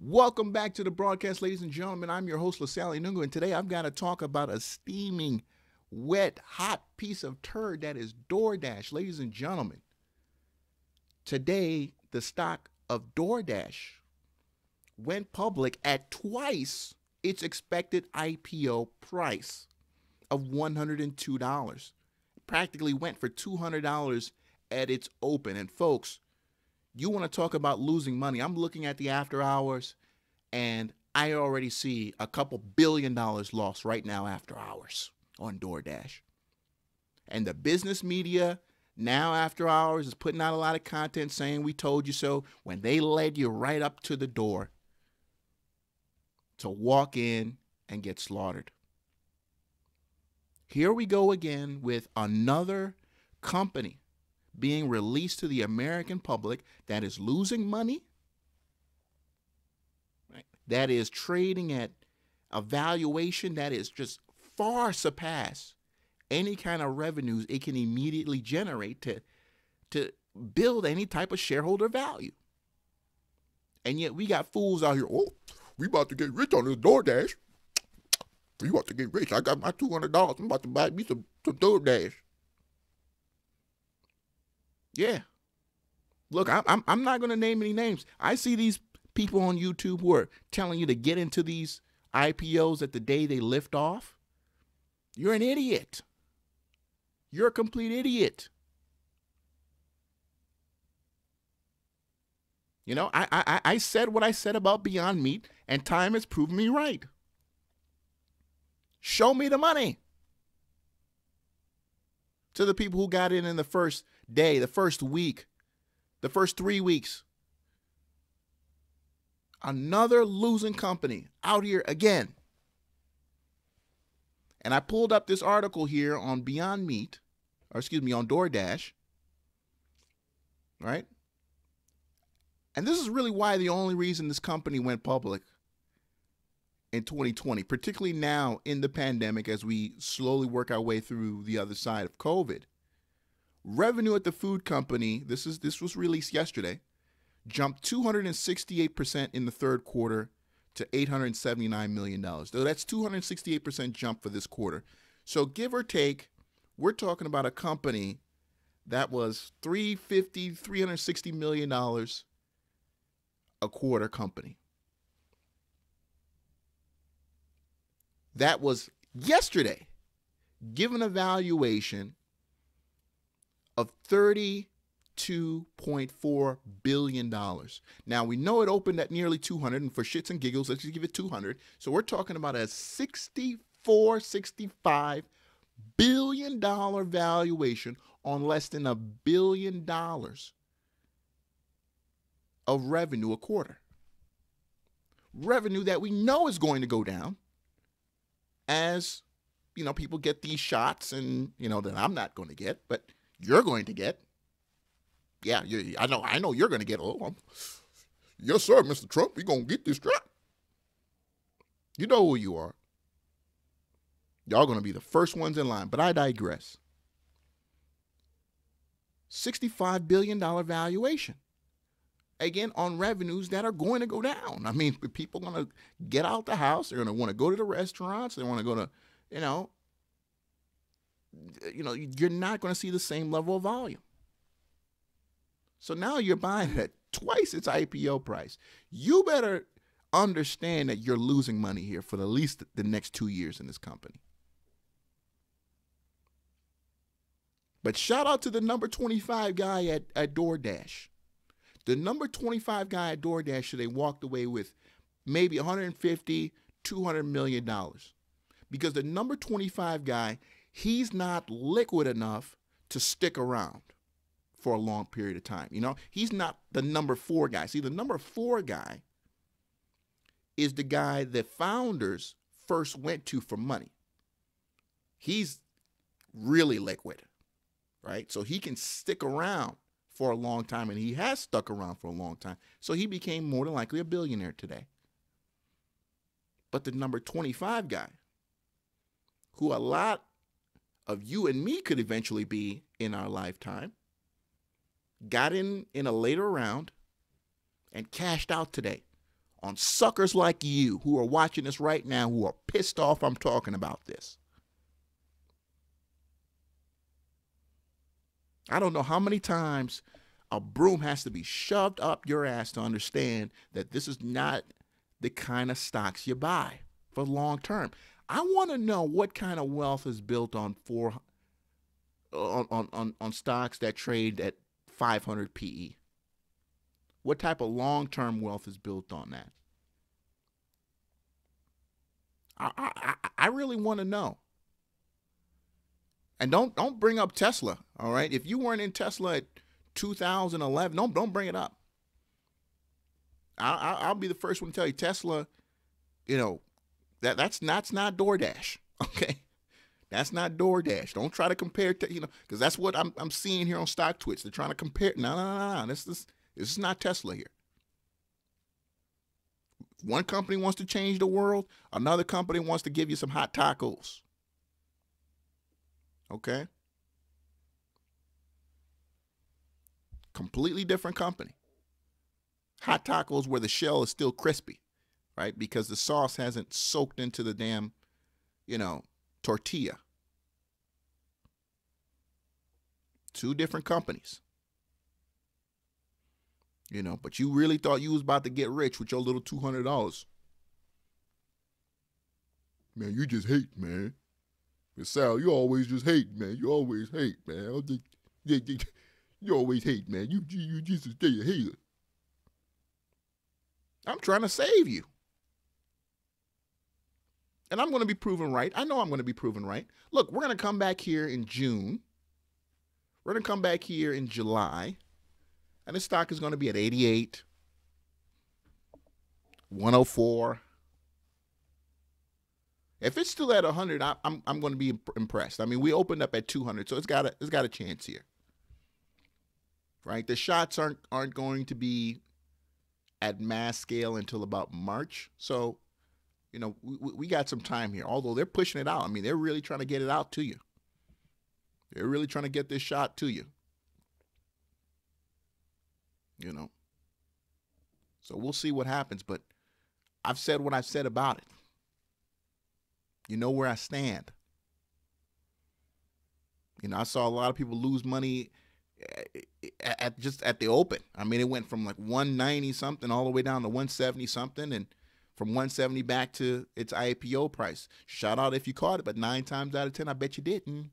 Welcome back to the broadcast, ladies and gentlemen. I'm your host, LaSalle Nungu, and today I've got to talk about a steaming, wet, hot piece of turd that is DoorDash. Ladies and gentlemen, today the stock of DoorDash went public at twice its expected IPO price of $102. Practically went for $200 at its open. And folks, you want to talk about losing money. I'm looking at the after hours, and I already see a couple $1 billion lost right now after hours on DoorDash. And the business media now after hours is putting out a lot of content saying we told you so when they led you right up to the door to walk in and get slaughtered. Here we go again with another company being released to the American public that is losing money, right? That is trading at a valuation that is just far surpass any kind of revenues it can immediately generate to build any type of shareholder value. And yet we got fools out here, oh, we about to get rich on this DoorDash. We about to get rich. I got my $200. I'm about to buy me some DoorDash. Yeah. Look, I'm not going to name any names. I see these people on YouTube who are telling you to get into these IPOs at the day they lift off. You're an idiot. You're a complete idiot. You know, I said what I said about Beyond Meat, and time has proven me right. Show me the money. To the people who got in the first day, the first week, the first 3 weeks. Another losing company out here again. And I pulled up this article here on Beyond Meat, on DoorDash, right? And this is really why the only reason this company went public in 2020, particularly now in the pandemic as we slowly work our way through the other side of COVID. Revenue at the food company, this was released yesterday, jumped 268% in the third quarter to $879 million. So that's 268% jump for this quarter. So give or take, we're talking about a company that was $360 million a quarter company. That was yesterday, given a valuation of $32.4 billion. Now, we know it opened at nearly 200, and for shits and giggles, let's just give it 200. So we're talking about a $65 billion valuation on less than $1 billion of revenue a quarter. Revenue that we know is going to go down as, you know, people get these shots and, you know, that I'm not going to get, but you're going to get. Yeah, I know you're going to get. Yes, sir, Mr. Trump, we're going to get this shot. You know who you are. Y'all going to be the first ones in line, but I digress. $65 billion valuation. Again, on revenues that are going to go down. I mean, people are going to get out the house. They're going to want to go to the restaurants. They want to go to, you know, you're not going to see the same level of volume. So now you're buying it at twice its IPO price. You better understand that you're losing money here for at least the next 2 years in this company. But shout out to the number 25 guy at DoorDash. The number 25 guy at DoorDash, they walked away with maybe $150, $200 million. Because the number 25 guy, he's not liquid enough to stick around for a long period of time. You know, he's not the number 4 guy. See, the number 4 guy is the guy that founders first went to for money. He's really liquid, right? So he can stick around for a long time, and he has stuck around for a long time. So he became more than likely a billionaire today. But the number 25 guy, who a lot of you and me could eventually be in our lifetime, got in a later round and cashed out today on suckers like you who are watching this right now who are pissed off I'm talking about this. I don't know how many times a broom has to be shoved up your ass to understand that this is not the kind of stocks you buy for long term. I want to know what kind of wealth is built on stocks that trade at 500 PE. What type of long-term wealth is built on that? I really want to know. And don't bring up Tesla, all right? If you weren't in Tesla at 2011, don't bring it up. I'll be the first one to tell you Tesla, that's not DoorDash, okay? That's not DoorDash. Don't try to compare to, because that's what I'm seeing here on Stock Twitch. They're trying to compare. No. This is not Tesla here. One company wants to change the world. Another company wants to give you some hot tacos. Okay? Completely different company. Hot tacos where the shell is still crispy, right? Because the sauce hasn't soaked into the damn, tortilla. Two different companies. But you really thought you was about to get rich with your little $200. Man, you just hate, man. Sal, you always just hate, man. You always hate, man. You always hate, man. You just stay a hater. I'm trying to save you. And I'm going to be proven right. I know I'm going to be proven right. Look, we're going to come back here in June. We're going to come back here in July. And the stock is going to be at 88, 104. If it's still at 100, I'm going to be impressed. I mean, we opened up at 200, so it's got a chance here, right? The shots aren't going to be at mass scale until about March, so we got some time here. Although they're pushing it out, I mean, they're really trying to get it out to you. They're really trying to get this shot to you. So we'll see what happens, but I've said what I've said about it. You know where I stand. I saw a lot of people lose money at the open. I mean, it went from like 190 something all the way down to 170 something, and from 170 back to its IPO price. Shout out if you caught it, but 9 times out of 10, I bet you didn't.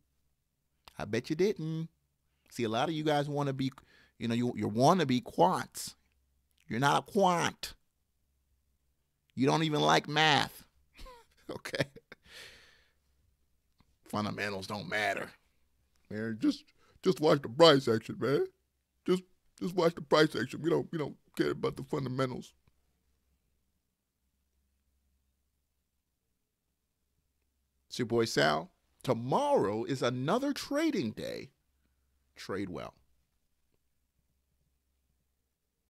See, a lot of you guys want to be, you want to be quants. You're not a quant. You don't even like math. Okay. Fundamentals don't matter. Man, just watch the price action, man. Just watch the price action. We don't care about the fundamentals. It's your boy Sal. Tomorrow is another trading day. Trade well.